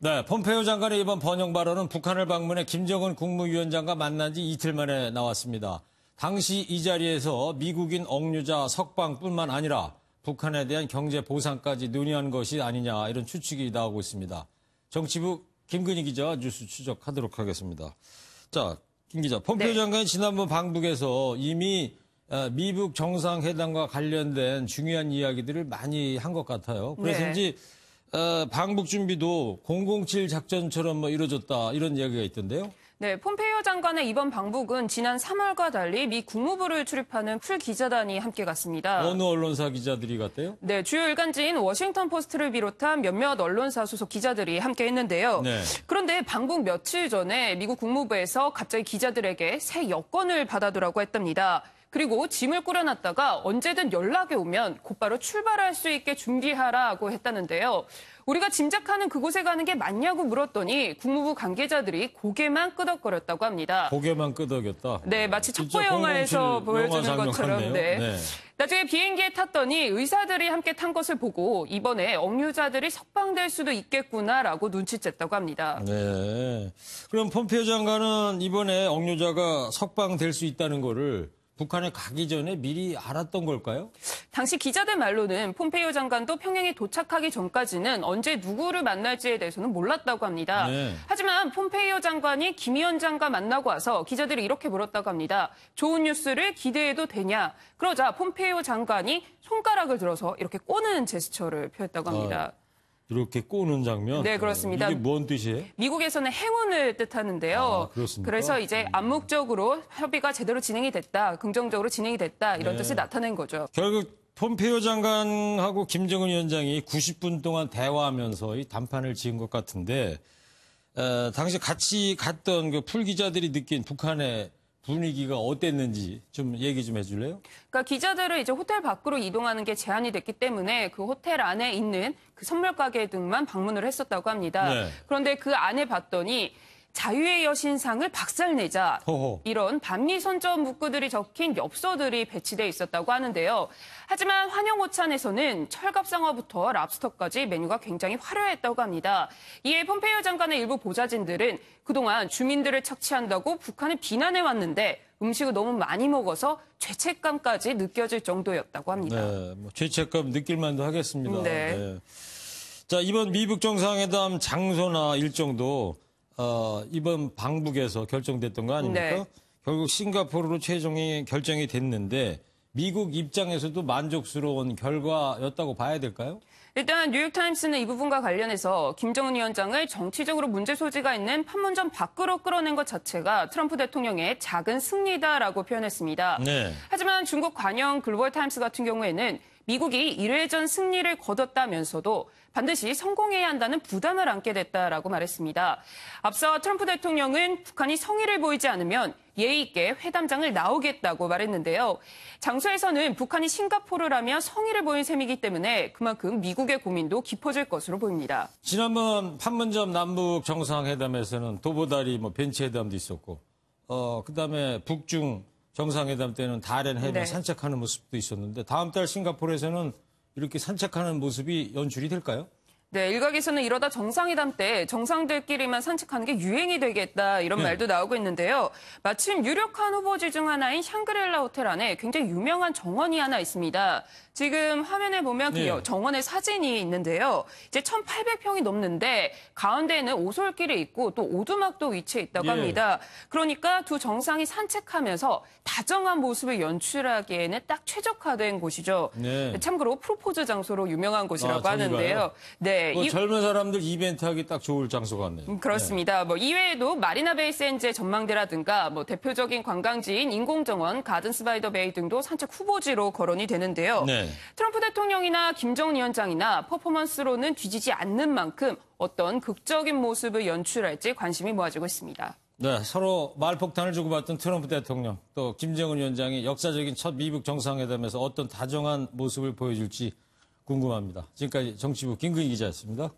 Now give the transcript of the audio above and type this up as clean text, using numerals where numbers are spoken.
네, 폼페이오 장관의 이번 번영 발언은 북한을 방문해 김정은 국무위원장과 만난 지 이틀 만에 나왔습니다. 당시 이 자리에서 미국인 억류자 석방뿐만 아니라 북한에 대한 경제 보상까지 논의한 것이 아니냐 이런 추측이 나오고 있습니다. 정치부 김근희 기자가 뉴스 추적하도록 하겠습니다. 자, 김 기자, 폼페이오 장관이 지난번 방북에서 이미 미북 정상회담과 관련된 중요한 이야기들을 많이 한 것 같아요. 그래서인지 방북 준비도 007 작전처럼 이루어졌다 이런 이야기가 있던데요. 네, 폼페이오 장관의 이번 방북은 지난 3월과 달리 미 국무부를 출입하는 풀 기자단이 함께 갔습니다. 어느 언론사 기자들이 갔대요? 네, 주요 일간지인 워싱턴 포스트를 비롯한 몇몇 언론사 소속 기자들이 함께 했는데요. 네. 그런데 방북 며칠 전에 미국 국무부에서 갑자기 기자들에게 새 여권을 받아두라고 했답니다. 그리고 짐을 꾸려놨다가 언제든 연락이 오면 곧바로 출발할 수 있게 준비하라고 했다는데요. 우리가 짐작하는 그곳에 가는 게 맞냐고 물었더니 국무부 관계자들이 고개만 끄덕거렸다고 합니다. 고개만 끄덕였다? 네, 마치 첩보 영화에서 보여주는 것처럼. 네. 나중에 비행기에 탔더니 의사들이 함께 탄 것을 보고 이번에 억류자들이 석방될 수도 있겠구나라고 눈치챘다고 합니다. 네. 그럼 폼페이오 장관은 이번에 억류자가 석방될 수 있다는 거를 북한에 가기 전에 미리 알았던 걸까요? 당시 기자들 말로는 폼페이오 장관도 평양에 도착하기 전까지는 언제 누구를 만날지에 대해서는 몰랐다고 합니다. 네. 하지만 폼페이오 장관이 김 위원장과 만나고 와서 기자들이 이렇게 물었다고 합니다. 좋은 뉴스를 기대해도 되냐? 그러자 폼페이오 장관이 손가락을 들어서 이렇게 꼬는 제스처를 표했다고 합니다. 이렇게 꼬는 장면? 네, 그렇습니다. 이게 뭔 뜻이에요? 미국에서는 행운을 뜻하는데요. 그렇습니까? 그래서 이제 암묵적으로 협의가 제대로 진행이 됐다, 긍정적으로 진행이 됐다 이런 뜻을 나타낸 거죠. 결국 폼페이오 장관하고 김정은 위원장이 90분 동안 대화하면서 이 담판을 지은 것 같은데 당시 같이 갔던 그 풀 기자들이 느낀 북한의 분위기가 어땠는지 좀 얘기 좀 해줄래요? 그러니까 기자들은 이제 호텔 밖으로 이동하는 게 제한이 됐기 때문에 그 호텔 안에 있는 그 선물 가게 등만 방문을 했었다고 합니다. 네. 그런데 그 안에 봤더니 자유의 여신상을 박살내자 호호. 이런 반미 선전 문구들이 적힌 엽서들이 배치돼 있었다고 하는데요. 하지만 환영오찬에서는 철갑상어부터 랍스터까지 메뉴가 굉장히 화려했다고 합니다. 이에 폼페이오 장관의 일부 보좌진들은 그동안 주민들을 착취한다고 북한을 비난해왔는데 음식을 너무 많이 먹어서 죄책감까지 느껴질 정도였다고 합니다. 네, 죄책감 느낄 만도 하겠습니다. 네. 자, 이번 미북 정상회담 장소나 일정도 이번 방북에서 결정됐던 거 아닙니까? 네. 결국 싱가포르로 최종이 결정이 됐는데 미국 입장에서도 만족스러운 결과였다고 봐야 될까요? 일단 뉴욕타임스는 이 부분과 관련해서 김정은 위원장을 정치적으로 문제 소지가 있는 판문점 밖으로 끌어낸 것 자체가 트럼프 대통령의 작은 승리다라고 표현했습니다. 네. 하지만 중국 관영 글로벌타임스 같은 경우에는 미국이 이례전 승리를 거뒀다면서도 반드시 성공해야 한다는 부담을 안게 됐다라고 말했습니다. 앞서 트럼프 대통령은 북한이 성의를 보이지 않으면 예의 있게 회담장을 나오겠다고 말했는데요. 장소에서는 북한이 싱가포르라며 성의를 보인 셈이기 때문에 그만큼 미국의 고민도 깊어질 것으로 보입니다. 지난번 판문점 남북 정상회담에서는 도보다리 벤치회담도 있었고 그다음에 북중 정상회담 때는 다롄 해변 산책하는 모습도 있었는데 다음 달 싱가포르에서는 이렇게 산책하는 모습이 연출이 될까요? 네, 일각에서는 이러다 정상회담 때 정상들끼리만 산책하는 게 유행이 되겠다 이런 말도 나오고 있는데요. 마침 유력한 후보지 중 하나인 샹그릴라 호텔 안에 굉장히 유명한 정원이 하나 있습니다. 지금 화면에 보면 그 정원의 사진이 있는데요. 이제 1,800평이 넘는데 가운데에는 오솔길이 있고 또 오두막도 위치해 있다고 합니다. 그러니까 두 정상이 산책하면서 다정한 모습을 연출하기에는 딱 최적화된 곳이죠. 네. 참고로 프로포즈 장소로 유명한 곳이라고 하는데요. 네. 젊은 사람들 이벤트 하기 딱 좋을 장소 같네요. 그렇습니다. 이외에도 마리나 베이 샌즈의 전망대라든가 대표적인 관광지인 인공정원, 가든스 바이 더 베이 등도 산책 후보지로 거론이 되는데요. 네. 트럼프 대통령이나 김정은 위원장이나 퍼포먼스로는 뒤지지 않는 만큼 어떤 극적인 모습을 연출할지 관심이 모아지고 있습니다. 네, 서로 말폭탄을 주고받던 트럼프 대통령, 또 김정은 위원장이 역사적인 첫 미북 정상회담에서 어떤 다정한 모습을 보여줄지 궁금합니다. 지금까지 정치부 김근희 기자였습니다.